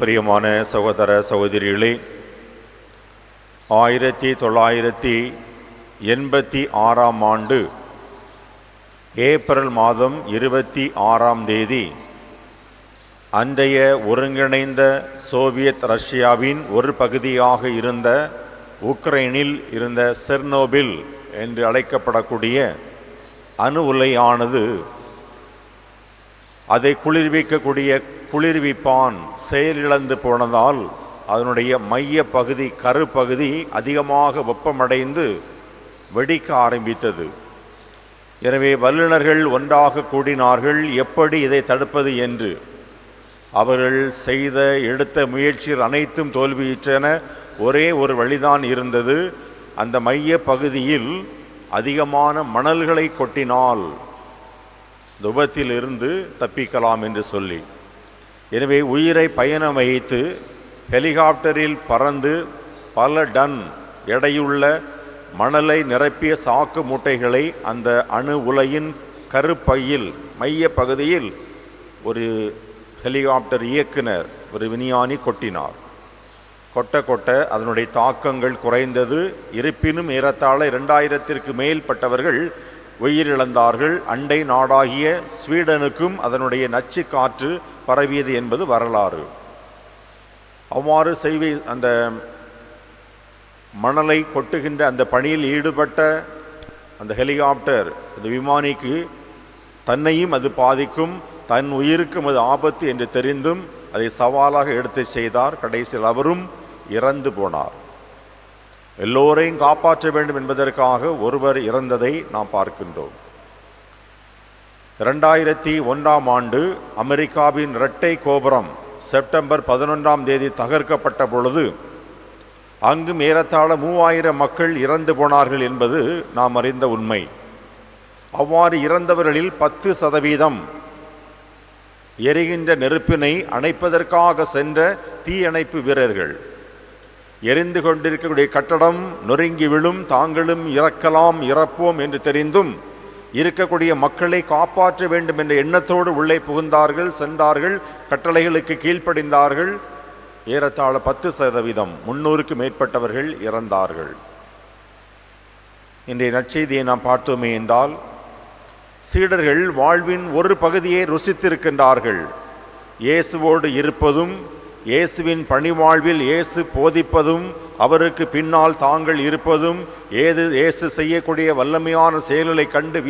பிரியமான சகோதர சகோதரிகளே, 1986 ஆண்டு ஏப்ரல் மாதம் 26 அன்றைய ஒருங்கிணைந்த சோவியத் ரஷ்யாவின் ஒரு பகுதியாக இருந்த உக்ரைனில் இருந்த செர்னோபில் என்று அழைக்கப்படக்கூடிய அணு உலையானது அதை குளிர்விக்கக்கூடிய குளிர்விப்பான் செயலிழந்து போனதால் அதனுடைய மைய பகுதி கருப்பகுதி அதிகமாக வெப்பமடைந்து வெடிக்க ஆரம்பித்தது. எனவே வல்லுநர்கள் ஒன்றாக கூடினார்கள் எப்படி இதை தடுப்பது என்று. அவர்கள் எடுத்த முயற்சிகள் அனைத்தும் தோல்வியுற்றன. ஒரே ஒரு வழிதான் இருந்தது, அந்த மைய பகுதியில் அதிகமான மணல்களை கொட்டினால் விபத்திலிருந்து தப்பிக்கலாம் என்று சொல்லி. எனவே உயிரை பயணம் வைத்து ஹெலிகாப்டரில் பறந்து பல டன் எடையுள்ள மணலை நிரப்பிய சாக்கு மூட்டைகளை அந்த அணு உலையின் கருப்பையில் மைய பகுதியில் ஒரு ஹெலிகாப்டர் இயக்குனர் ஒரு விஞ்ஞானி கொட்டினார். கொட்ட அதனுடைய தாக்கங்கள் குறைந்தது. இருப்பினும் ஏறத்தாழ 2000க்கு மேற்பட்டவர்கள் உயிரிழந்தார்கள். அண்டை நாடாகிய ஸ்வீடனுக்கும் அதனுடைய நச்சு காற்று பரவியது என்பது வரலாறு. அவ்வாறு அந்த மணலை கொட்டுகின்ற அந்த பணியில் ஈடுபட்ட அந்த ஹெலிகாப்டர் அந்த விமானிக்கு தன்னையும் அது பாதிக்கும், தன் உயிருக்கும் அது ஆபத்து என்று தெரிந்தும் அதை சவாலாக எடுத்து செய்தார். கடைசியில் அவரும் இறந்து போனார். எல்லோரையும் காப்பாற்ற வேண்டும் என்பதற்காக ஒருவர் இறந்ததை நாம் பார்க்கின்றோம். 2001 ஆண்டு அமெரிக்காவின் இரட்டை கோபுரம் செப்டம்பர் 11 தகர்க்கப்பட்ட பொழுது அங்கும் ஏறத்தாழ 3000 மக்கள் இறந்து போனார்கள் என்பது நாம் அறிந்த உண்மை. அவ்வாறு இறந்தவர்களில் 10% எரிகின்ற நெருப்பினை அணைப்பதற்காக சென்ற தீயணைப்பு வீரர்கள். எரிந்து கொண்டிருக்கக்கூடிய கட்டடம் நொறுங்கி விழும், தாங்களும் இறப்போம் என்று தெரிந்தும் இருக்கக்கூடிய மக்களை காப்பாற்ற வேண்டும் என்ற எண்ணத்தோடு உள்ளே புகுந்தார்கள், சென்றார்கள், கட்டளைகளுக்கு கீழ்ப்படிந்தார்கள். ஏறத்தாழ 10% 300க்கு மேற்பட்டவர்கள் இறந்தார்கள். இன்றைய நற்செய்தியை நாம் பார்த்தோமே என்றால், சீடர்கள் வாழ்வின் ஒரு பகுதியை ருசித்திருக்கின்றார்கள். இயேசுவோடு இருப்பதும், இயேசுவின் பணிவாழ்வில் இயேசு போதிப்பதும், அவருக்கு பின்னால் தாங்கள் இருப்பதும், இயேசு செய்யக்கூடிய வல்லமையான செயல்களை கண்டு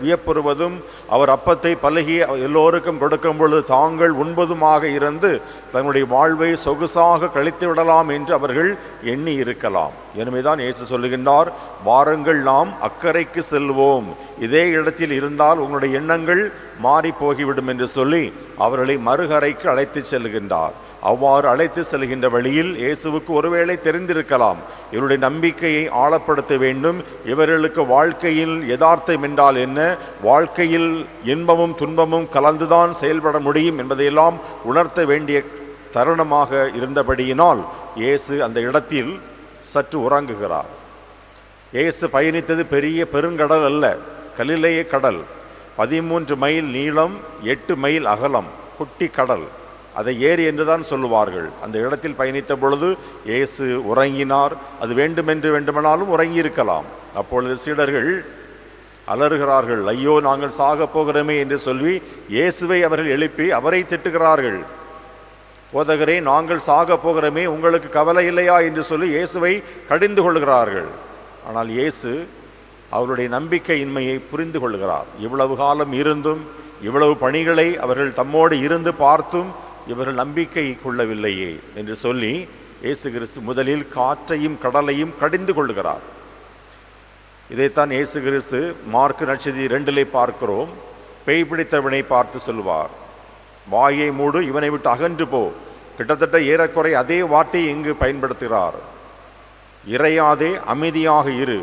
வியப்புறுவதும், அவர் அப்பத்தை பலகி எல்லோருக்கும் கொடுக்கும் பொழுது தாங்கள் உண்பதுமாக இருந்து தன்னுடைய வாழ்வை சொகுசாக கழித்து விடலாம் என்று அவர்கள் எண்ணி இருக்கலாம். எனவேதான் இயேசு சொல்லுகின்றார், வாருங்கள் நாம் அக்கறைக்கு செல்வோம், இதே இடத்தில் இருந்தால் உங்களுடைய எண்ணங்கள் மாறி போகிவிடும் என்று சொல்லி அவர்களை மறுகரைக்கு அழைத்து செல்கின்றார். அவ்வாறு அழைத்து செல்கின்ற வழியில் இயேசுவுக்கு ஒருவேளை தெரிந்திருக்கலாம், இவருடைய நம்பிக்கையை ஆழப்படுத்த வேண்டும், இவர்களுக்கு வாழ்க்கையில் யதார்த்தம் என்றால் என்ன, வாழ்க்கையில் இன்பமும் துன்பமும் கலந்துதான் செயல்பட முடியும் என்பதையெல்லாம் உணர்த்த வேண்டிய தருணமாக இருந்தபடியினால் இயேசு அந்த இடத்தில் சற்று உறங்குகிறார். இயேசு பயணித்தது பெரிய பெருங்கடல் அல்ல, கலிலேய கடல். 13 மைல் நீளம், 8 மைல் அகலம், குட்டி கடல். அதை ஏரி என்றுதான் சொல்லுவார்கள். அந்த இடத்தில் பயணித்த பொழுது இயேசு உறங்கினார். அது வேண்டுமானாலும் உறங்கியிருக்கலாம். அப்பொழுது சீடர்கள் அலறுகிறார்கள், ஐயோ நாங்கள் சாக போகிறோமே என்று சொல்லி இயேசுவை அவர்கள் எழுப்பி அவரை திட்டுகிறார்கள். போதகரே, நாங்கள் சாக போகிறோமே, உங்களுக்கு கவலை இல்லையா என்று சொல்லி இயேசுவை கடிந்து கொள்கிறார்கள். ஆனால் இயேசு அவருடைய நம்பிக்கையின்மையை புரிந்து கொள்கிறார். இவ்வளவு காலம் இருந்தும், இவ்வளவு பணிகளை அவர்கள் தம்மோடு இருந்து பார்த்தும் இவர்கள் நம்பிக்கை கொள்ளவில்லையே என்று சொல்லி இயேசு கிறிஸ்து முதலில் காற்றையும் கடலையும் கடிந்து கொள்கிறார். இதைத்தான் இயேசு கிறிஸ்து மார்க்கு நற்செய்தி 2 பார்க்கிறோம். பேய் பிடித்தவனை பார்த்து சொல்வார், வாயை மூடு, இவனை விட்டு அகன்று போ. கிட்டத்தட்ட ஏறக்குறை அதே வார்த்தையை இங்கு பயன்படுத்துகிறார். இறையாதே, அமைதியாக இரு.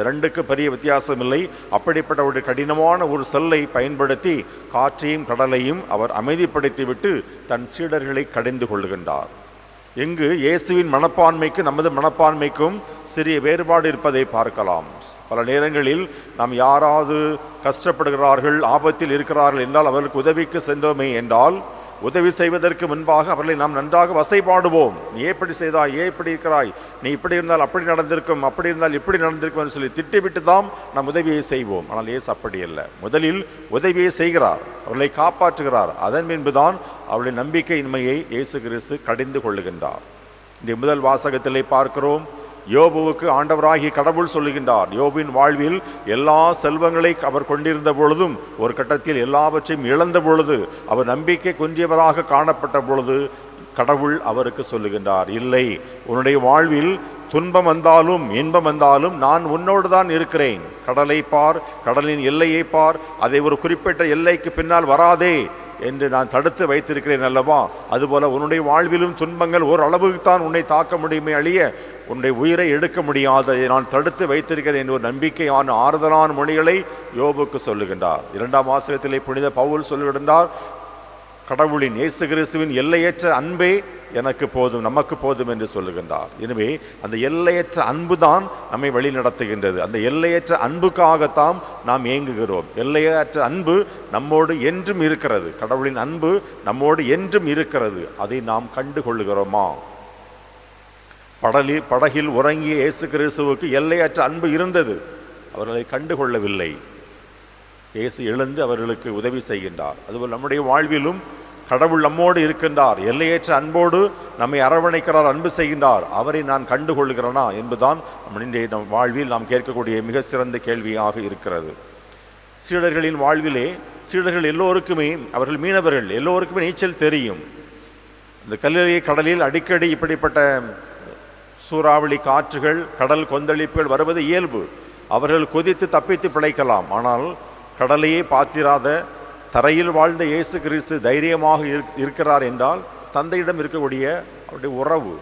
2க்கு பெரிய வித்தியாசம் இல்லை. அப்படிப்பட்ட ஒரு கடினமான ஒரு சொல்லை பயன்படுத்தி காற்றையும் கடலையும் அவர் அமைதிப்படுத்திவிட்டு தன் சீடர்களை கடிந்து கொள்கின்றார். இங்கு இயேசுவின் மனப்பான்மைக்கு நமது மனப்பான்மைக்கும் சிறிய வேறுபாடு இருப்பதை பார்க்கலாம். பல நேரங்களில் நாம் யாராவது கஷ்டப்படுகிறார்கள், ஆபத்தில் இருக்கிறார்கள் என்றால் அவர்களுக்கு உதவிக்கு சென்றோமே என்றால் உதவி செய்வதற்கு முன்பாக அவர்களை நாம் நன்றாக வசைபாடுவோம். நீ எப்படி செய்தாய், ஏன் இப்படி இருக்கிறாய், நீ இப்படி இருந்தால் அப்படி நடந்திருக்கும், அப்படி இருந்தால் இப்படி நடந்திருக்கும் என்று சொல்லி திட்டிவிட்டு தான் நாம் உதவியை செய்வோம். ஆனால் இயேசு அப்படி அல்ல. முதலில் உதவியை செய்கிறார், அவர்களை காப்பாற்றுகிறார். அதன் பின்புதான் அவருடைய நம்பிக்கையின்மையை இயேசு கிறிஸ்து கடிந்து கொள்ளுகின்றார். இந்த முதல் வாசகத்திலே பார்க்கிறோம், யோபுவுக்கு ஆண்டவராகிய கடவுள் சொல்லுகின்றார், யோபின் வாழ்வில் எல்லா செல்வங்களை அவர் கொண்டிருந்த பொழுதும் ஒரு கட்டத்தில் எல்லாவற்றையும் இழந்த பொழுது அவர் நம்பிக்கை குன்றியவராக காணப்பட்ட பொழுது கடவுள் அவருக்கு சொல்லுகின்றார், இல்லை, உன்னுடைய வாழ்வில் துன்பம் வந்தாலும் இன்பம் வந்தாலும் நான் உன்னோடு தான் இருக்கிறேன். கடலை பார், கடலின் எல்லையை பார், அதை ஒரு குறிப்பிட்ட எல்லைக்கு பின்னால் வராதே என்று நான் தடுத்து வைத்திருக்கிறேன் அல்லவா? அதுபோல உன்னுடைய வாழ்விலும் துன்பங்கள் ஓரளவுக்கு தான் உன்னை தாக்க முடியுமே அழிய உன்னுடைய உயிரை எடுக்க முடியாத நான் தடுத்து வைத்திருக்கிறேன் என்ற ஒரு நம்பிக்கையான ஆறுதலான மொழிகளை யோபுக்கு சொல்லுகின்றார். 2ஆம் வாசகத்திலே புனித பவுல் சொல்லுகின்றார், கடவுளின் இயேசு கிறிஸ்துவின் எல்லையற்ற அன்பே எனக்கு போதும், நமக்கு போதும் என்று சொல்லுகின்றார். எனவே அந்த எல்லையற்ற அன்பு தான் நம்மை வழி நடத்துகின்றது. அந்த எல்லையற்ற அன்புக்காகத்தான் நாம் ஏங்குகிறோம். எல்லையற்ற அன்பு நம்மோடு என்றும் இருக்கிறது. கடவுளின் அன்பு நம்மோடு என்றும் இருக்கிறது. அதை நாம் கண்டு கொள்ளுகிறோமா? படகில் உறங்கிய இயேசு கிறிஸ்துவுக்கு எல்லையற்ற அன்பு இருந்தது, அவர்களை கண்டுகொள்ளவில்லை. இயேசு எழுந்து அவர்களுக்கு உதவி செய்கின்றார். அதுபோல் நம்முடைய வாழ்விலும் கடவுள் நம்மோடு இருக்கின்றார், எல்லையற்ற அன்போடு நம்மை அரவணைக்கிறார், அன்பு செய்கின்றார். அவரை நான் கண்டுகொள்கிறேனா என்பதுதான் நம்முடைய வாழ்வில் நாம் கேட்கக்கூடிய மிக சிறந்த கேள்வியாக இருக்கிறது. சீடர்களின் வாழ்விலே சீடர்கள் எல்லோருக்குமே, அவர்கள் மீனவர்கள், எல்லோருக்குமே நீச்சல் தெரியும். இந்த கல்லறை கடலில் அடிக்கடி இப்படிப்பட்ட சூறாவளி காற்றுகள், கடல் கொந்தளிப்புகள் வருவது இயல்பு. அவர்கள் கொதித்து தப்பித்து பிழைக்கலாம். ஆனால் கடலையே பார்த்திராத தரையில் வாழ்ந்த இயேசு கிறிஸ்து தைரியமாக இருக்கிறார் என்றால் தந்தையிடம் இருக்கக்கூடிய அவருடைய உறவு,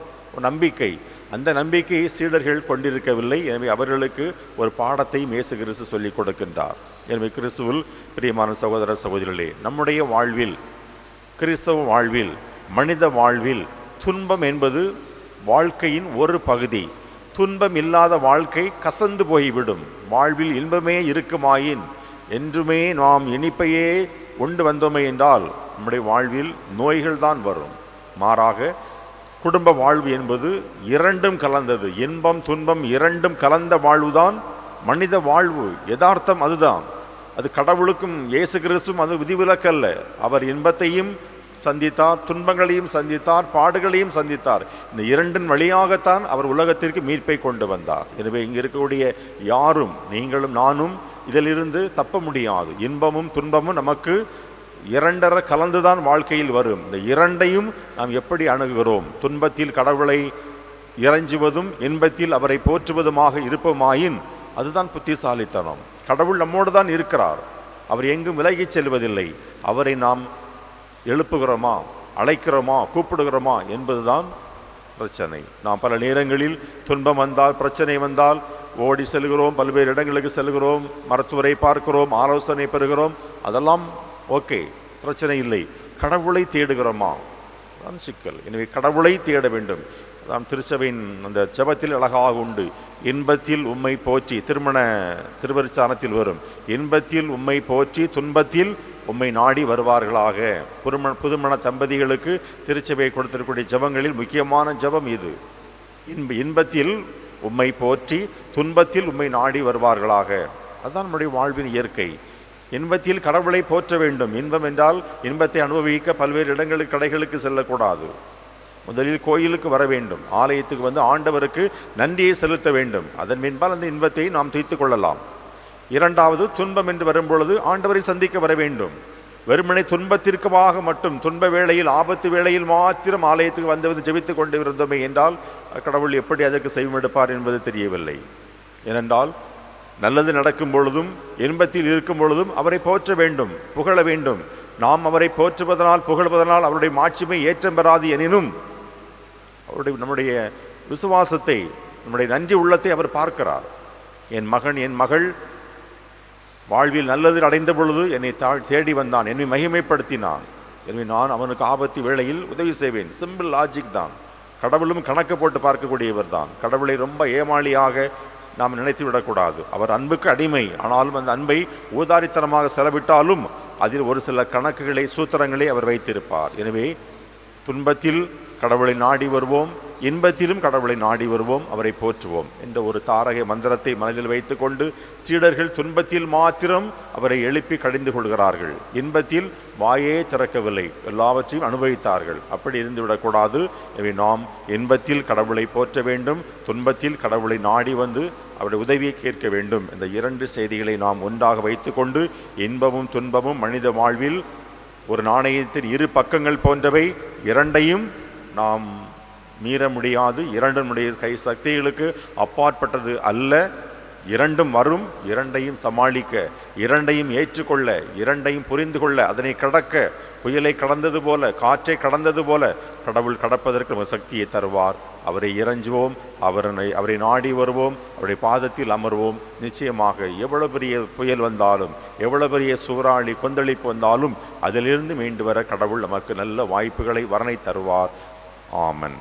நம்பிக்கை, அந்த நம்பிக்கையை சீடர்கள் கொண்டிருக்கவில்லை. எனவே அவர்களுக்கு ஒரு பாடத்தையும் இயேசு கிறிஸ்து சொல்லிக் கொடுக்கின்றார். எனவே கிறிஸ்துவில் பிரியமான சகோதர சகோதரிகளே, நம்முடைய வாழ்வில், கிறிஸ்தவ வாழ்வில், மனித வாழ்வில் துன்பம் என்பது வாழ்க்கையின் ஒரு பகுதி. துன்பம் இல்லாத வாழ்க்கை கசந்து போய்விடும். வாழ்வில் இன்பமே இருக்குமாயின் என்றுமே நாம் இனிப்பையே உண்டு வந்தோமே என்றால் நம்முடைய வாழ்வில் நோய்கள் தான் வரும். மாறாக குடும்ப வாழ்வு என்பது இரண்டும் கலந்தது. இன்பம் துன்பம் இரண்டும் கலந்த வாழ்வுதான் மனித வாழ்வு. யதார்த்தம் அதுதான். அது கடவுளுக்கும் இயேசு கிறிஸ்துவும் அது விதிவிலக்கல்ல. அவர் இன்பத்தையும் சந்தித்தார், துன்பங்களையும் சந்தித்தார், பாடுகளையும் சந்தித்தார். இந்த இரண்டின் வழியாகத்தான் அவர் உலகத்திற்கு மீட்பை கொண்டு வந்தார். எனவே இங்கே இருக்கக்கூடிய யாரும், நீங்களும் நானும் இதிலிருந்து தப்ப முடியாது. இன்பமும் துன்பமும் நமக்கு இரண்டரை கலந்துதான் வாழ்க்கையில் வரும். இந்த இரண்டையும் நாம் எப்படி அணுகுகிறோம்? துன்பத்தில் கடவுளை இறைஞ்சுவதும் இன்பத்தில் அவரை போற்றுவதுமாக இருப்போமாயின் அதுதான் புத்திசாலித்தனம். கடவுள் நம்மோடு தான் இருக்கிறார், அவர் எங்கும் விலகிச் செல்வதில்லை. அவரை நாம் எழுப்புகிறோமா, அழைக்கிறோமா, கூப்பிடுகிறோமா என்பதுதான் பிரச்சனை. நாம் பல நேரங்களில் துன்பம் வந்தால், பிரச்சனை வந்தால் ஓடி செல்கிறோம், பல்வேறு இடங்களுக்கு செல்கிறோம், மருத்துவரை பார்க்கிறோம், ஆலோசனை பெறுகிறோம், அதெல்லாம் ஓகே, பிரச்சனை இல்லை. கடவுளை தேடுகிறோமா தான் சிக்கல். எனவே கடவுளை தேட வேண்டும். அதான் திருச்சபையின் அந்த ஜெபத்தில் அழகாக உண்டு, இன்பத்தில் உம்மை போற்றி, திருவருட்சானத்தில் வரும், இன்பத்தில் உம்மை போற்றி துன்பத்தில் உம்மை நாடி வருவார்களாக. புதுமண தம்பதிகளுக்கு திருச்சபை கொடுத்திருக்கக்கூடிய ஜெபங்களில் முக்கியமான ஜெபம் இது. இன்பத்தில் உம்மை போற்றி துன்பத்தில் உம்மை நாடி வருவார்களாக. அதுதான் நம்முடைய வாழ்வின் இயற்கை. இன்பத்தில் கடவுளை போற்ற வேண்டும். இன்பம் என்றால் இன்பத்தை அனுபவிக்க பல்வேறு இடங்களுக்கு, கடைகளுக்கு செல்லக்கூடாது. முதலில் கோயிலுக்கு வர வேண்டும், ஆலயத்துக்கு வந்து ஆண்டவருக்கு நன்றியை செலுத்த வேண்டும். அதன் பின்பால் அந்த இன்பத்தை நாம் தீர்த்து கொள்ளலாம். இரண்டாவது, துன்பம் என்று வரும்பொழுது ஆண்டவரை சந்திக்க வர வேண்டும். வெறுமனை துன்பத்திற்குமாக மட்டும், துன்ப வேளையில், ஆபத்து வேளையில் மாத்திரம் ஆலயத்துக்கு வந்து ஜெபித்து கொண்டு இருந்தோமே என்றால் கடவுள் எப்படி அதற்கு செய்வெடுப்பார் என்பது தெரியவில்லை. ஏனென்றால் நல்லது நடக்கும் பொழுதும் இன்பத்தில் இருக்கும் பொழுதும் அவரை போற்ற வேண்டும், புகழ வேண்டும். நாம் அவரை போற்றுவதனால், புகழ்வதனால் அவருடைய மாட்சிமை ஏற்றம் பெறாது எனினும் அவருடைய நம்முடைய விசுவாசத்தை, நம்முடைய நன்றி உள்ளத்தை அவர் பார்க்கிறார். என் மகன், என் மகள் வாழ்வில் நல்லது அடைந்த பொழுது என்னை தேடி வந்தான், என்னை மகிமைப்படுத்தினான், எனவே நான் அவனுக்கு ஆபத்து வேளையில் உதவி செய்வேன். சிம்பிள் லாஜிக் தான். கடவுளும் கணக்கு போட்டு பார்க்கக்கூடியவர் தான். கடவுளை ரொம்ப ஏமாளியாக நாம் நினைத்து விடக்கூடாது. அவர் அன்புக்கு அடிமை. ஆனாலும் அந்த அன்பை ஊதாரித்தனமாக செலவிட்டாலும் அதில் ஒரு சில கணக்குகளை சூத்திரங்களை அவர் வைத்திருப்பார். எனவே துன்பத்தில் கடவுளை நாடி வருவோம், இன்பத்திலும் கடவுளை நாடி வருவோம், அவரை போற்றுவோம் என்ற ஒரு தாரக மந்திரத்தை மனதில் வைத்து கொண்டு சீடர்கள் துன்பத்தில் மாத்திரம் அவரை எழுப்பி கடிந்து கொள்கிறார்கள், இன்பத்தில் வாயே திறக்கவில்லை, எல்லாவற்றையும் அனுபவித்தார்கள். அப்படி இருந்துவிடக்கூடாது. எனவே நாம் இன்பத்தில் கடவுளை போற்ற வேண்டும், துன்பத்தில் கடவுளை நாடி வந்து அவருடைய உதவியை கேட்க வேண்டும். இந்த இரண்டு செய்திகளை நாம் ஒன்றாக வைத்து கொண்டு இன்பமும் துன்பமும் மனித வாழ்வில் ஒரு நாணயத்தின் இரு பக்கங்கள் போன்றவை, இரண்டையும் நாம் மீற முடியாது, இரண்டினுடைய கை சக்திகளுக்கு அப்பாற்பட்டது அல்ல. இரண்டும் வரும், இரண்டையும் சமாளிக்க, இரண்டையும் ஏற்றுக்கொள்ள, இரண்டையும் புரிந்து கொள்ள, அதனை கடக்க, புயலை கடந்தது போல, காற்றை கடந்தது போல கடவுள் கடப்பதற்கு நம்ம சக்தியை தருவார். அவரை இறைஞ்சுவோம், அவரை நாடி வருவோம், அவருடைய பாதத்தில் அமர்வோம். நிச்சயமாக எவ்வளவு பெரிய புயல் வந்தாலும், எவ்வளவு பெரிய சூறாவளி கொந்தளிப்பு வந்தாலும் அதிலிருந்து மீண்டு வர கடவுள் நமக்கு நல்ல வாய்ப்புகளை, வரனை தருவார். ஆமன்.